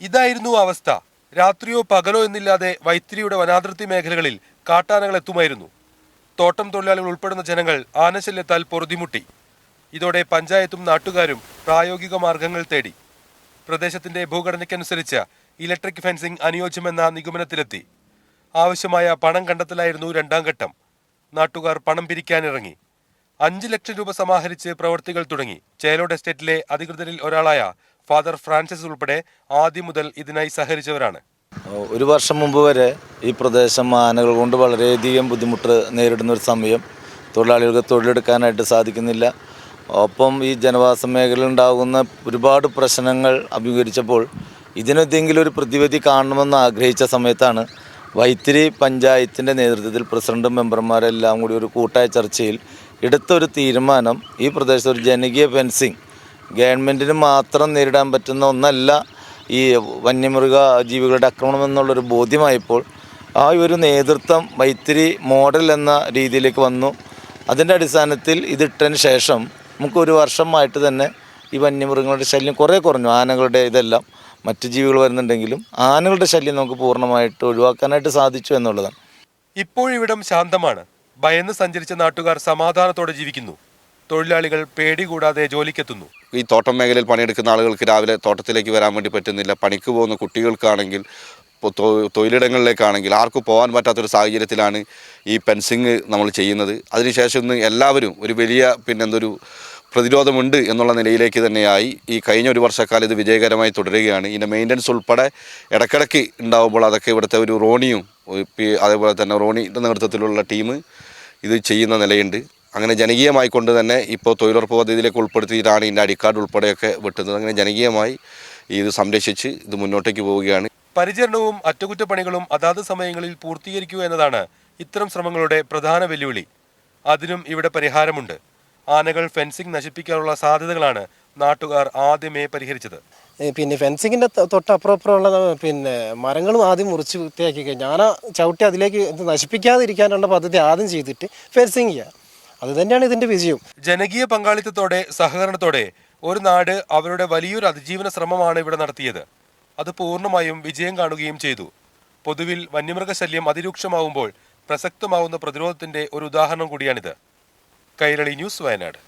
ഇതായിരുന്നു അവസ്ഥ. രാത്രിയോ പകലോ എന്നില്ലാതെ വൈത്തിരിയുടെ വനാതിർത്തി മേഖലകളിൽ കാട്ടാനകൾ എത്തുമായിരുന്നു. തോട്ടം തൊഴിലാളികൾ ഉൾപ്പെടുന്ന ജനങ്ങൾ ആനശല്യത്താൽ പൊറുതിമുട്ടി. ഇതോടെ പഞ്ചായത്തും നാട്ടുകാരും പ്രായോഗിക മാർഗങ്ങൾ തേടി. പ്രദേശത്തിന്റെ ഭൂഘടനയ്ക്കനുസരിച്ച് ഇലക്ട്രിക് ഫെൻസിംഗ് അനുയോജ്യമെന്ന നിഗമനത്തിലെത്തി. ആവശ്യമായ പണം കണ്ടെത്തലായിരുന്നു രണ്ടാം ഘട്ടം. നാട്ടുകാർ പണം പിരിക്കാനിറങ്ങി. 5 ലക്ഷം രൂപ സമാഹരിച്ച് പ്രവർത്തികൾ തുടങ്ങി. ചേലോട് എസ്റ്റേറ്റിലെ അധികൃതരിൽ ഒരാളായ ഫാദർ ഫ്രാൻസിസ് ഉൾപ്പെടെ ആദ്യം മുതൽ ഇതിനായി സഹകരിച്ചവരാണ്. ഒരു വർഷം മുമ്പ് വരെ ഈ പ്രദേശം ആനകൾ കൊണ്ട് വളരെയധികം ബുദ്ധിമുട്ട് നേരിടുന്ന ഒരു സമയം. തൊഴിലാളികൾക്ക് തൊഴിലെടുക്കാനായിട്ട് സാധിക്കുന്നില്ല. ഒപ്പം ഈ ജനവാസ മേഖലയിൽ ഉണ്ടാകുന്ന ഒരുപാട് പ്രശ്നങ്ങൾ അഭിമുഖീകരിച്ചപ്പോൾ ഇതിനെന്തെങ്കിലും ഒരു പ്രതിവിധി കാണണമെന്ന് ആഗ്രഹിച്ച സമയത്താണ് വൈത്തിരി പഞ്ചായത്തിൻ്റെ നേതൃത്വത്തിൽ പ്രസിഡന്റും മെമ്പർമാരെല്ലാം കൂടി ഒരു കൂട്ടായ ചർച്ചയിൽ എടുത്തൊരു തീരുമാനം, ഈ പ്രദേശത്ത് ഒരു ജനകീയ ഫെൻസിങ് ഗവൺമെൻറ്റിന് മാത്രം നേരിടാൻ പറ്റുന്ന ഒന്നല്ല ഈ വന്യമൃഗ ജീവികളുടെ ആക്രമണം എന്നുള്ളൊരു ബോധ്യമായപ്പോൾ ആ ഒരു നേതൃത്വം വൈത്തിരി മോഡൽ എന്ന രീതിയിലേക്ക് വന്നു. അതിൻ്റെ അടിസ്ഥാനത്തിൽ ഇതിട്ടതിന് ശേഷം നമുക്കൊരു വർഷമായിട്ട് തന്നെ ഈ വന്യമൃഗങ്ങളുടെ ശല്യം കുറേ കുറഞ്ഞു. ആനകളുടെ ഇതെല്ലാം മറ്റു ജീവികൾ വരുന്നുണ്ടെങ്കിലും ആനകളുടെ ശല്യം നമുക്ക് പൂർണ്ണമായിട്ട് ഒഴിവാക്കാനായിട്ട് സാധിച്ചു എന്നുള്ളതാണ്. ഇപ്പോഴിവിടം ശാന്തമാണ്. ഭയന്ന് സഞ്ചരിച്ച നാട്ടുകാർ സമാധാനത്തോടെ ജീവിക്കുന്നു. തൊഴിലാളികൾ പേടി കൂടാതെ ജോലിക്കെത്തുന്നു. ഈ തോട്ടം മേഖലയിൽ പണിയെടുക്കുന്ന ആളുകൾക്ക് രാവിലെ തോട്ടത്തിലേക്ക് വരാൻ വേണ്ടി പറ്റുന്നില്ല. പണിക്ക് പോകുന്ന കുട്ടികൾക്കാണെങ്കിൽ തൊഴിലിടങ്ങളിലേക്കാണെങ്കിൽ ആർക്കും പോകാൻ പറ്റാത്തൊരു സാഹചര്യത്തിലാണ് ഈ ഫെൻസിങ് നമ്മൾ ചെയ്യുന്നത്. അതിനുശേഷം ഇന്ന് എല്ലാവരും ഒരു വലിയ എന്തൊരു പ്രതിരോധമുണ്ട് എന്നുള്ള നിലയിലേക്ക് തന്നെയായി ഈ കഴിഞ്ഞ ഒരു വർഷക്കാലം ഇത് വിജയകരമായി തുടരുകയാണ്. ഇതിൻ്റെ മെയിൻ്റനൻസ് ഉൾപ്പെടെ ഇടയ്ക്കിടയ്ക്ക് ഉണ്ടാകുമ്പോൾ അതൊക്കെ ഇവിടുത്തെ ഒരു റോണിയും അതേപോലെ തന്നെ റോണിയുടെ നേതൃത്വത്തിലുള്ള ടീം ഇത് ചെയ്യുന്ന നിലയുണ്ട്. അങ്ങനെ ജനകീയമായിക്കൊണ്ട് തന്നെ ഇപ്പോൾ തൊഴിലുറപ്പ് പദ്ധതിയിലേക്ക് ഉൾപ്പെടുത്തിയിട്ടാണ് ഇതിൻ്റെ അടിക്കാർഡ് ഉൾപ്പെടെയൊക്കെ വെട്ടുന്നത്. അങ്ങനെ ജനകീയമായി ഇത് സംരക്ഷിച്ച് ഇത് മുന്നോട്ടേക്ക് പോവുകയാണ്. പരിചരണവും അറ്റകുറ്റപ്പണികളും അതാത് സമയങ്ങളിൽ പൂർത്തീകരിക്കുക എന്നതാണ് ഇത്തരം ശ്രമങ്ങളുടെ പ്രധാന വെല്ലുവിളി. അതിനും ഇവിടെ പരിഹാരമുണ്ട്. ആനകൾ ഫെൻസിംഗ് നശിപ്പിക്കാനുള്ള സാധ്യതകളാണ് നാട്ടുകാർ ആദ്യമേ പരിഹരിച്ചത്. ഫെൻസിങ്ങിൻ്റെ തൊട്ടപ്പുറമുള്ള മരങ്ങളും ആദ്യം മുറിച്ച് വൃത്തിയാക്കി കഴിഞ്ഞാൽ ആന ചവിട്ടി അതിലേക്ക് നശിപ്പിക്കാതിരിക്കാനുള്ള പദ്ധതി ആദ്യം ചെയ്തിട്ട് ഫെൻസിങ് ചെയ്യുക. അത് തന്നെയാണ് ഇതിന്റെ വിജയം. ജനകീയ പങ്കാളിത്തത്തോടെ സഹകരണത്തോടെ ഒരു നാട് അവരുടെ വലിയൊരു അതിജീവന ശ്രമമാണ് ഇവിടെ നടത്തിയത്. അത് പൂർണ്ണമായും വിജയം കാണുകയും ചെയ്തു. പൊതുവിൽ വന്യമൃഗശല്യം അതിരൂക്ഷമാവുമ്പോൾ പ്രസക്തമാവുന്ന പ്രതിരോധത്തിന്റെ ഒരു ഉദാഹരണം കൂടിയാണിത്. കൈരളി ന്യൂസ്, വയനാട്.